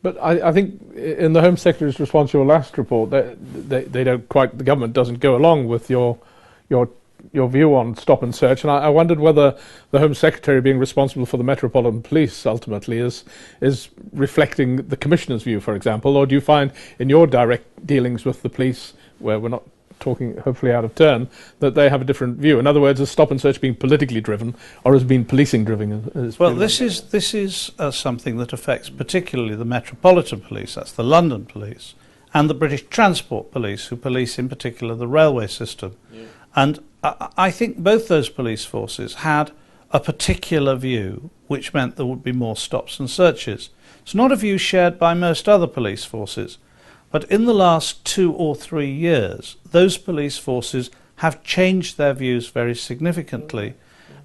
But I think in the Home Secretary's response to your last report, they don't quite, the government doesn't go along with your view on stop and search, and I wondered whether the Home Secretary being responsible for the Metropolitan Police ultimately is reflecting the Commissioner's view, for example, or do you find in your direct dealings with the police, where we're not talking hopefully out of turn, that they have a different view? In other words, is stop and search being politically driven, or has been policing driven? Well, this is something that affects particularly the Metropolitan Police, that's the London Police, and the British Transport Police, who police in particular the railway system. Yeah. And I think both those police forces had a particular view, which meant there would be more stops and searches. It's not a view shared by most other police forces. But in the last 2 or 3 years, those police forces have changed their views very significantly.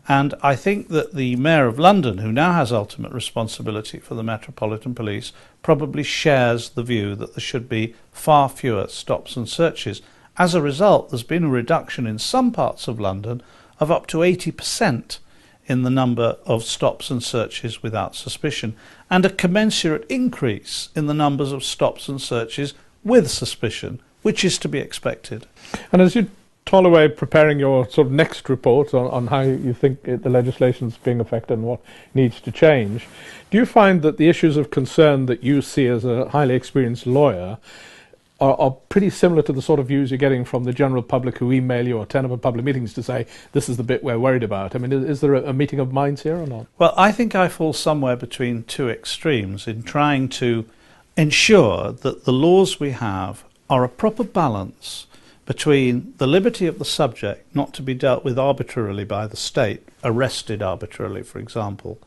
And I think that the Mayor of London, who now has ultimate responsibility for the Metropolitan Police, probably shares the view that there should be far fewer stops and searches. As a result, there's been a reduction in some parts of London of up to 80% in the number of stops and searches without suspicion, and a commensurate increase in the numbers of stops and searches with suspicion, which is to be expected. And as you toil away preparing your sort of next report on how you think the legislation is being affected and what needs to change, do you find that the issues of concern that you see as a highly experienced lawyer are pretty similar to the sort of views you're getting from the general public who email you or turn up at public meetings to say, this is the bit we're worried about? I mean, is there a meeting of minds here or not? Well, I think I fall somewhere between two extremes in trying to ensure that the laws we have are a proper balance between the liberty of the subject not to be dealt with arbitrarily by the state, arrested arbitrarily, for example,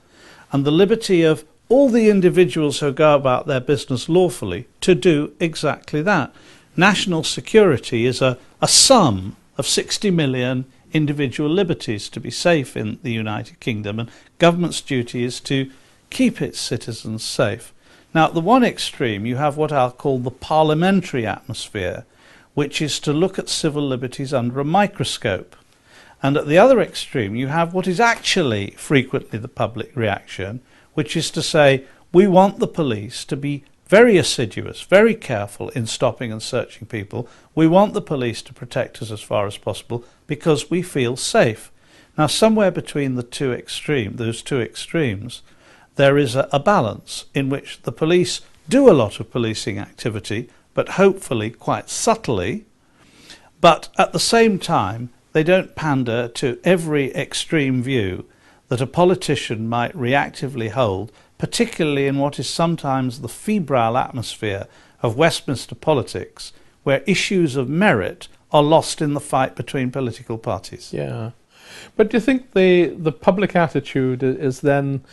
and the liberty of all the individuals who go about their business lawfully to do exactly that. National security is a sum of 60 million individual liberties to be safe in the United Kingdom, and government's duty is to keep its citizens safe. Now, at the one extreme, you have what I'll call the parliamentary atmosphere, which is to look at civil liberties under a microscope. And at the other extreme, you have what is actually frequently the public reaction, which is to say, we want the police to be very assiduous, very careful in stopping and searching people. We want the police to protect us as far as possible because we feel safe. Now, somewhere between those two extremes, there is a balance in which the police do a lot of policing activity, but hopefully quite subtly, but at the same time, they don't pander to every extreme view that a politician might reactively hold, particularly in what is sometimes the febrile atmosphere of Westminster politics, where issues of merit are lost in the fight between political parties. Yeah. But do you think the public attitude is then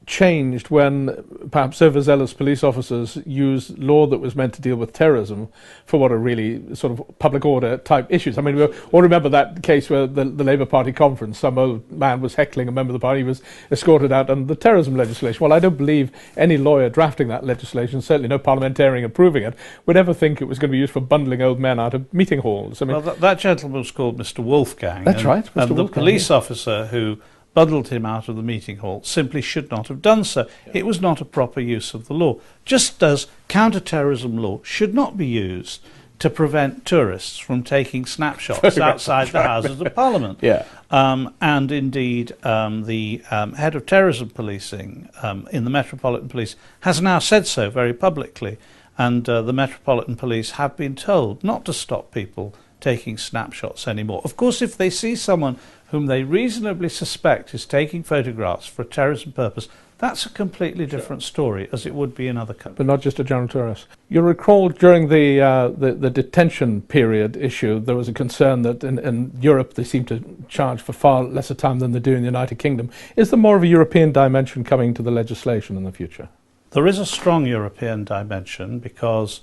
changed when perhaps overzealous police officers use law that was meant to deal with terrorism for what are really sort of public order type issues? I mean, we all remember that case where the Labour Party conference, some old man was heckling a member of the party, was escorted out under the terrorism legislation. Well, I don't believe any lawyer drafting that legislation, certainly no parliamentarian approving it, would ever think it was going to be used for bundling old men out of meeting halls. I mean, well, that gentleman was called Mr. Wolfgang. That's right, Mr. And Wolfgang, the police officer who bundled him out of the meeting hall simply should not have done so. Yeah. It was not a proper use of the law. Just as counter-terrorism law should not be used to prevent tourists from taking snapshots outside the Houses of Parliament. Yeah. And indeed, the head of terrorism policing in the Metropolitan Police has now said so very publicly. And the Metropolitan Police have been told not to stop people taking snapshots anymore. Of course, if they see someone whom they reasonably suspect is taking photographs for a terrorism purpose, that's a completely different story, as it would be in other countries. But not just a general tourist. You recall during the detention period issue, there was a concern that in Europe they seem to charge for far lesser time than they do in the United Kingdom. Is there more of a European dimension coming to the legislation in the future? There is a strong European dimension because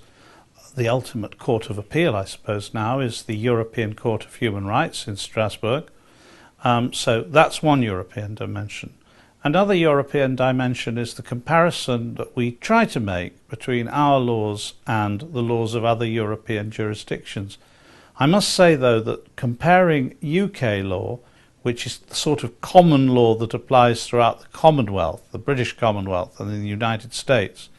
the ultimate court of appeal, I suppose, now is the European Court of Human Rights in Strasbourg. So that's one European dimension. Another European dimension is the comparison that we try to make between our laws and the laws of other European jurisdictions. I must say, though, that comparing UK law, which is the sort of common law that applies throughout the Commonwealth, the British Commonwealth and in the United States,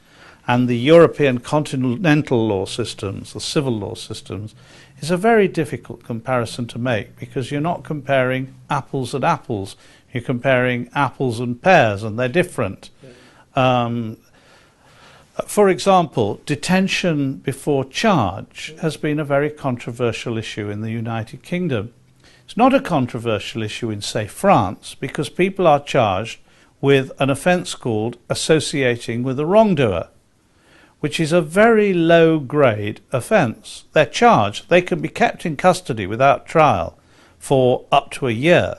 and the European continental law systems, the civil law systems, is a very difficult comparison to make, because you're not comparing apples and apples. You're comparing apples and pears, and they're different. For example, detention before charge has been a very controversial issue in the United Kingdom. It's not a controversial issue in, say, France, because people are charged with an offence called associating with a wrongdoer, which is a very low-grade offence. They're charged. They can be kept in custody without trial for up to a year,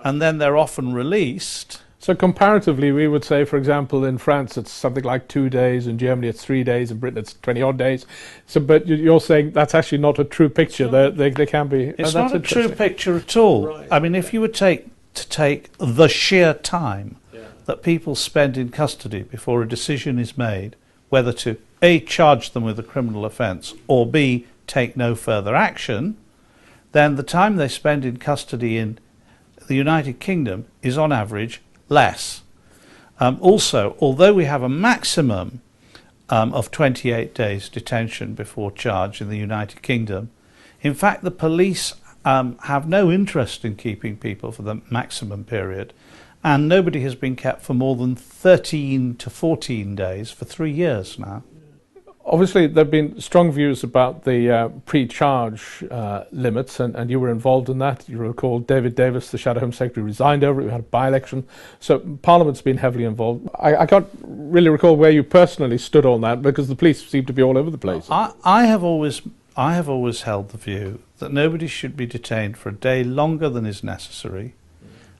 and then they're often released. So comparatively, we would say, for example, in France it's something like 2 days, in Germany it's 3 days, in Britain it's 20-odd days. So, but you're saying that's actually not a true picture. They can be. It's not a true picture at all. Right. I mean, if you would take the sheer time that people spend in custody before a decision is made, whether to A, charge them with a criminal offence, or B, take no further action, then the time they spend in custody in the United Kingdom is on average less. Also, although we have a maximum of 28 days detention before charge in the United Kingdom, in fact the police have no interest in keeping people for the maximum period, and nobody has been kept for more than 13 to 14 days for 3 years now. Obviously, there have been strong views about the pre-charge limits, and you were involved in that. You recall David Davis, the Shadow Home Secretary, resigned over it. We had a by-election. So Parliament's been heavily involved. I can't really recall where you personally stood on that, because the police seem to be all over the place. I have always held the view that nobody should be detained for a day longer than is necessary,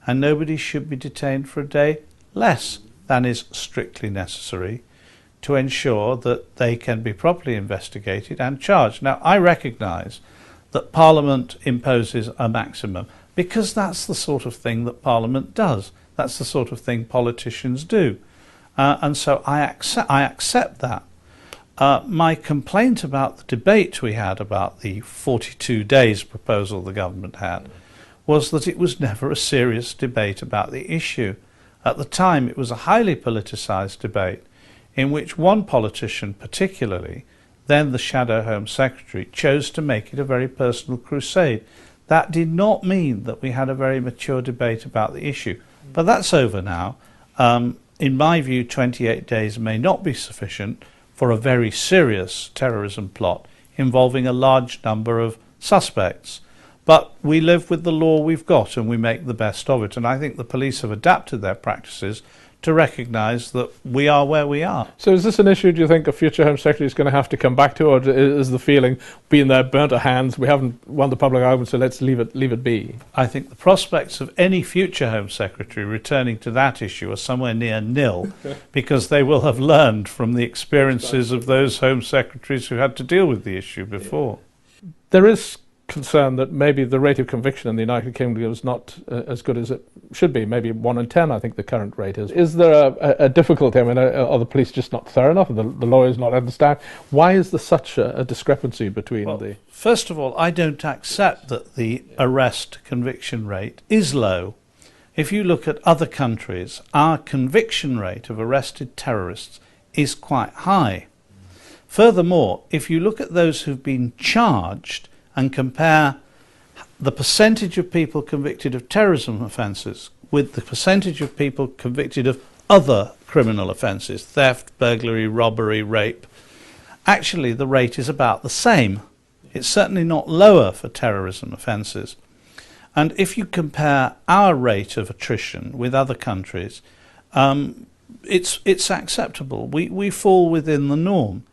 and nobody should be detained for a day less than is strictly necessary, to ensure that they can be properly investigated and charged. Now, I recognise that Parliament imposes a maximum, because that's the sort of thing that Parliament does. That's the sort of thing politicians do. And so I accept that. My complaint about the debate we had about the 42 days proposal the government had was that it was never a serious debate about the issue. At the time, it was a highly politicised debate, in which one politician particularly, then the Shadow Home Secretary, chose to make it a very personal crusade. That did not mean that we had a very mature debate about the issue. But that's over now. In my view, 28 days may not be sufficient for a very serious terrorism plot involving a large number of suspects. But we live with the law we've got, and we make the best of it. And I think the police have adapted their practices to recognise that we are where we are. So is this an issue, do you think, a future Home Secretary is going to have to come back to, or is the feeling, being there, burnt our hands, we haven't won the public argument, so let's leave it be? I think the prospects of any future Home Secretary returning to that issue are somewhere near nil, because they will have learned from the experiences of those Home Secretaries who had to deal with the issue before. There is concern that maybe the rate of conviction in the United Kingdom is not as good as it should be. Maybe 1 in 10, I think the current rate is. Is there a difficulty? I mean, are the police just not thorough enough? Are the lawyers not understand? Why is there such a discrepancy between the... First of all, I don't accept that the arrest conviction rate is low. If you look at other countries, our conviction rate of arrested terrorists is quite high. Furthermore, if you look at those who've been charged and compare the percentage of people convicted of terrorism offences with the percentage of people convicted of other criminal offences, theft, burglary, robbery, rape, actually the rate is about the same. It's certainly not lower for terrorism offences. And if you compare our rate of attrition with other countries, it's acceptable. We fall within the norm.